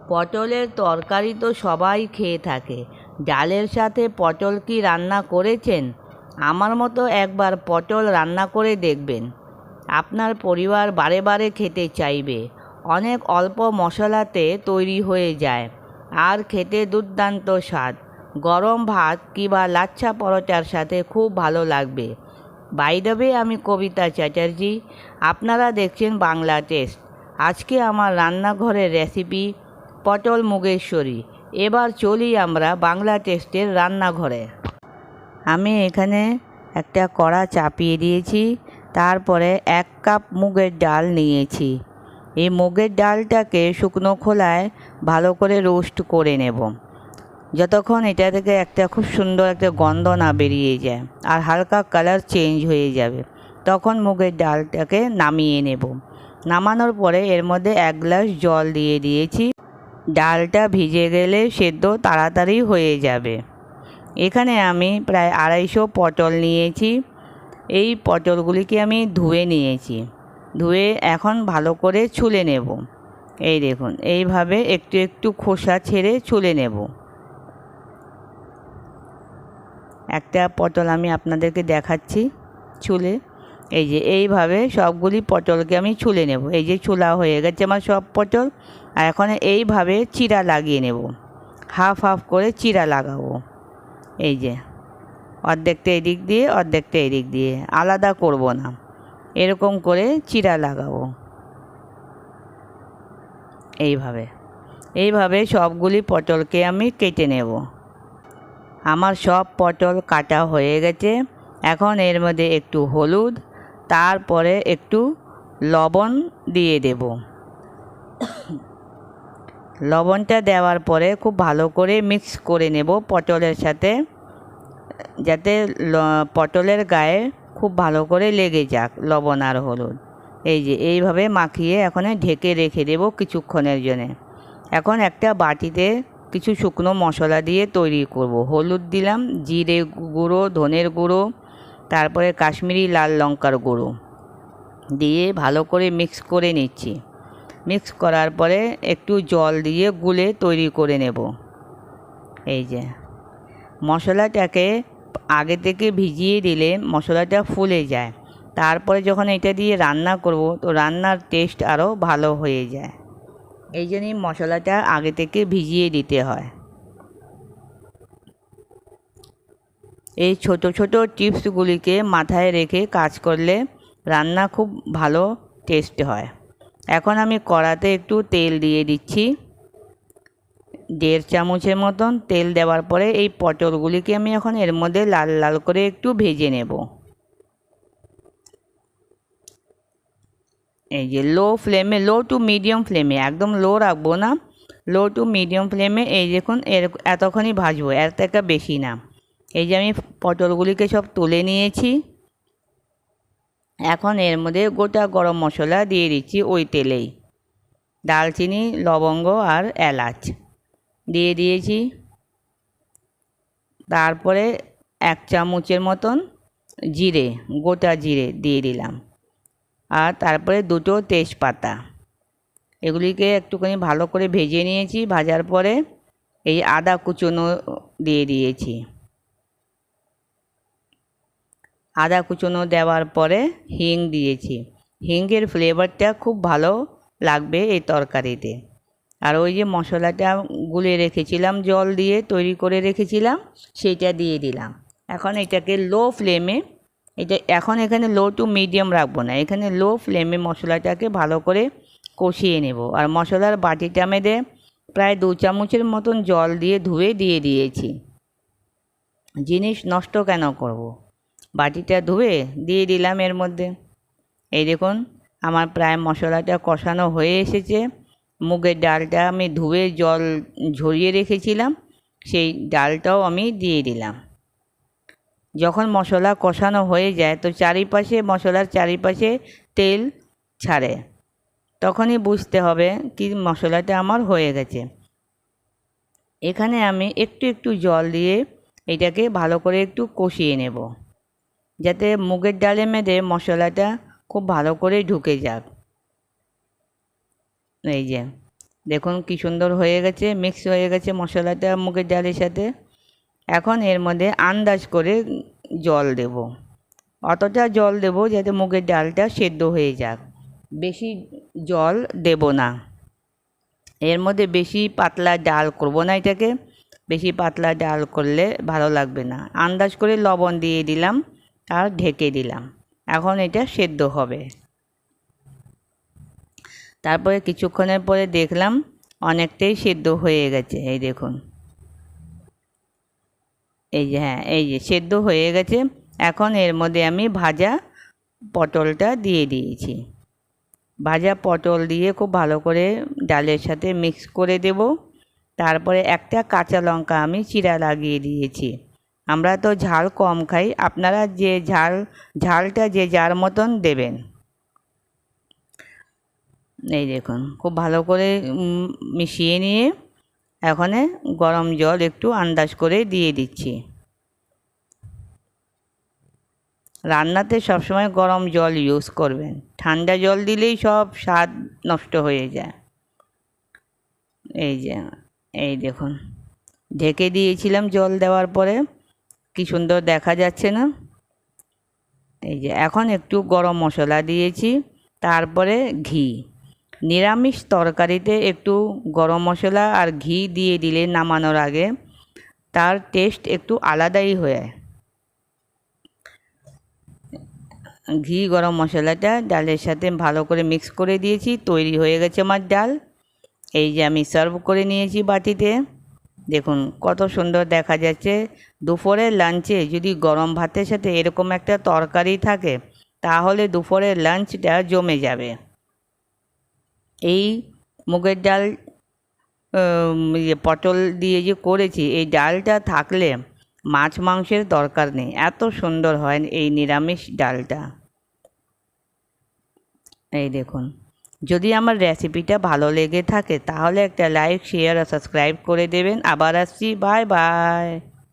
পটলের তরকারি তো সবাই খেয়ে থাকে। ডালের সাথে পটল কি রান্না করেছেন? আমার মতো একবার পটল রান্না করে দেখবেন। আপনার পরিবার বারে বারে খেতে চাইবে। অনেক অল্প মশলাতে তৈরি হয়ে যায় আর খেতে দুর্দান্ত স্বাদ। গরম ভাত কিংবা লাচ্ছা পরোটার সাথে খুব ভালো লাগবে। বাই দ্য ওয়ে, আমি কবিতা চ্যাটার্জি। আপনারা দেখছেন বাংলা টেস্ট। আজকে আমার রান্নাঘরের রেসিপি পটল মুগেশ্বরী। এবার চলি আমরা বাংলা টেস্টের রান্নাঘরে। আমি এখানে একটা কড়া চাপিয়ে দিয়েছি, তারপরে 1 কাপ মুগের ডাল নিয়েছি। এই মুগের ডালটাকে শুকনো খোলায় ভালো করে রোস্ট করে নেব, যতক্ষণ এটা থেকে একটা খুব সুন্দর একটা গন্ধ না বেরিয়ে যায় আর হালকা কালার চেঞ্জ হয়ে যাবে, তখন মুগের ডালটাকে নামিয়ে নেব। নামানোর পরে এর মধ্যে 1 গ্লাস জল দিয়ে দিয়েছি। ডালটা ভিজে গেলে সেদ্ধ তাড়াতাড়ি হয়ে যাবে। এখানে আমি প্রায় 250 পটল নিয়েছি। এই পটলগুলিকে আমি ধুয়ে নিয়েছি। ধুয়ে এখন ভালো করে ছুলে নেব। এই দেখুন, এইভাবে একটু একটু খোসা ছেড়ে ছুলে নেব। একটা পটল আমি আপনাদেরকে দেখাচ্ছি ছুলে। এই যে এইভাবে সবগুলি পটলকে আমি ছুলে নেব। এই যে ছুলা হয়ে গেছে আমার সব পটল। আর এখন এইভাবে চিরা লাগিয়ে নেব, হাফ হাফ করে চিরা লাগাবো। এই যে অর্ধেকটা এদিক দিয়ে অর্ধেকটা এদিক দিয়ে, আলাদা করব না, এরকম করে চিরা লাগাবো। এইভাবে সবগুলি পটলকে আমি কেটে নেব। আমার সব পটল কাটা হয়ে গেছে। এখন এর মধ্যে একটু হলুদ, তারপরে একটু লবণ দিয়ে দেব। লবণটা দেওয়ার পরে খুব ভালো করে মিক্স করে নেব পটলের সাথে, যাতে পটলের গায়ে খুব ভালো করে লেগে যাক লবণ আর হলুদ। এই যে এইভাবে মাখিয়ে এখন ঢেকে রেখে দেব কিছুক্ষণের জন্যে। এখন একটা বাটিতে কিছু শুকনো মশলা দিয়ে তৈরি করব। হলুদ দিলাম, জিরে গুঁড়ো, ধনের গুঁড়ো, তারপরে কাশ্মীরি লাল লঙ্কার গুঁড়ো দিয়ে ভালো করে মিক্স করে নিচ্ছি। মিক্স করার পরে একটু জল দিয়ে গুলে তৈরি করে নেব। এই যে মশলাটাকে আগে থেকে ভিজিয়ে দিলে মশলাটা ফুলে যায়, তারপরে যখন এটা দিয়ে রান্না করব তো রান্নার টেস্ট আরও ভালো হয়ে যায়। এই জন্যই মশলাটা আগে থেকে ভিজিয়ে দিতে হয়। এই ছোট ছোট টিপসগুলিকে মাথায় রেখে কাজ করলে রান্না খুব ভালো টেস্ট হয়। এখন আমি কড়াতে একটু তেল দিয়ে দিচ্ছি, 1.5 চামচের মতন তেল দেওয়ার পরে এই পটলগুলিকে আমি এখন এর মধ্যে লাল লাল করে একটু ভেজে নেব। এই যে লো টু মিডিয়াম ফ্লেমে, একদম লো রাখবো না, লো টু মিডিয়াম ফ্লেমে এই দেখুন এতক্ষণই ভাজবো, এর থেকে বেশি না। এই যে আমি পটলগুলিকে সব তুলে নিয়েছি। এখন এর মধ্যে গোটা গরম মশলা দিয়ে দিচ্ছি ওই তেলেই। দালচিনি, লবঙ্গ আর এলাচ দিয়ে দিয়েছি। তারপরে 1 চামচের মতন জিরে, গোটা জিরে দিয়ে দিলাম। আর তারপরে 2টো তেজপাতা, এগুলিকে একটুখানি ভালো করে ভেজে নিয়েছি। ভাজার পরে এই আদা কুচনো দিয়ে দিয়েছি। আদা কুচনো দেওয়ার পরে হিং দিয়েছি। হিংয়ের ফ্লেভারটা খুব ভালো লাগবে এই তরকারিতে। আর ওই যে মশলাটা গুলে রেখেছিলাম, জল দিয়ে তৈরি করে রেখেছিলাম, সেইটা দিয়ে দিলাম। এখন এটাকে লো ফ্লেমে, এখন এখানে লো টু মিডিয়াম রাখবো না, এখানে লো ফ্লেমে মশলাটাকে ভালো করে কষিয়ে নেব। আর মশলার বাটিটা মেরে প্রায় 2 চামচের মতন জল দিয়ে ধুয়ে দিয়ে দিয়েছি। জিনিস নষ্ট কেন করব, বাটিটা ধুয়ে দিয়ে দিলাম এর মধ্যে। এই দেখুন আমার প্রায় মশলাটা কষানো হয়ে এসেছে। মুগের ডালটা আমি ধুয়ে জল ঝরিয়ে রেখেছিলাম, সেই ডালটাও আমি দিয়ে দিলাম। যখন মশলা কষানো হয়ে যায় তো মশলার চারিপাশে তেল ছাড়ে, তখনই বুঝতে হবে কি মশলাটা আমার হয়ে গেছে। এখানে আমি একটু একটু জল দিয়ে এটাকে ভালো করে একটু কষিয়ে নেব, যাতে মুগের ডালের মধ্যে মশলাটা খুব ভালো করে ঢুকে যাক। এই যে দেখুন কি সুন্দর হয়ে গেছে, মিক্স হয়ে গেছে মশলাটা মুগের ডালের সাথে। এখন এর মধ্যে আন্দাজ করে জল দেব, অতটা জল দেব যাতে মুগের ডালটা সেদ্ধ হয়ে যাক, বেশি জল দেব না। এর মধ্যে বেশি পাতলা ডাল করব না, এটাকে বেশি পাতলা ডাল করলে ভালো লাগবে না। আন্দাজ করে লবণ দিয়ে দিলাম আর ঢেকে দিলাম। এখন এটা সেদ্ধ হবে। তারপরে কিছুক্ষণের পরে দেখলাম অনেকটাই সেদ্ধ হয়ে গেছে। এই দেখুন, এই যে হ্যাঁ, এই যে সেদ্ধ হয়ে গেছে। এখন এর মধ্যে আমি ভাজা পটলটা দিয়ে দিয়েছি। ভাজা পটল দিয়ে খুব ভালো করে ডালের সাথে মিক্স করে দেব। তারপরে একটা কাঁচা লঙ্কা আমি চিরা লাগিয়ে দিয়েছি। আমরা তো ঝাল কম খাই, আপনারা যে ঝালটা যে যার মতন দেবেন। এই দেখুন খুব ভালো করে মিশিয়ে নিয়ে এখন গরম জল একটু আন্দাজ করে দিয়ে দিচ্ছি। রান্নাতে সবসময় গরম জল ইউজ করবেন, ঠান্ডা জল দিলেই সব স্বাদ নষ্ট হয়ে যায়। এই যে এই দেখুন, ঢেকে দিয়েছিলাম জল দেওয়ার পরে, কি সুন্দর দেখা যাচ্ছে না? এই যে এখন একটু গরম মশলা দিয়েছি, তারপরে ঘি। নিরামিষ তরকারিতে একটু গরম মশলা আর ঘি দিয়ে দিলে নামানোর আগে তার টেস্ট একটু আলাদাই হয়। ঘি গরম মশলাটা ডালের সাথে ভালো করে মিক্স করে দিয়েছি, তৈরি হয়ে গেছে আমার ডাল। এই যে আমি সার্ভ করে নিয়েছি বাটিতে। দেখুন কত সুন্দর দেখা যাচ্ছে। দুপুরের লাঞ্চে যদি গরম ভাতের সাথে এরকম একটা তরকারি থাকে তাহলে দুপুরের লাঞ্চটা জমে যাবে। এই মুগের ডাল পটল দিয়ে যে করেছি, এই ডালটা থাকলে মাছ মাংসের দরকার নেই, এত সুন্দর হয় এই নিরামিষ ডালটা। এই দেখুন, যদি আমার রেসিপিটা ভালো লেগে থাকে তাহলে একটা লাইক, শেয়ার আর সাবস্ক্রাইব করে দেবেন। আবার আসছি, বাই বাই।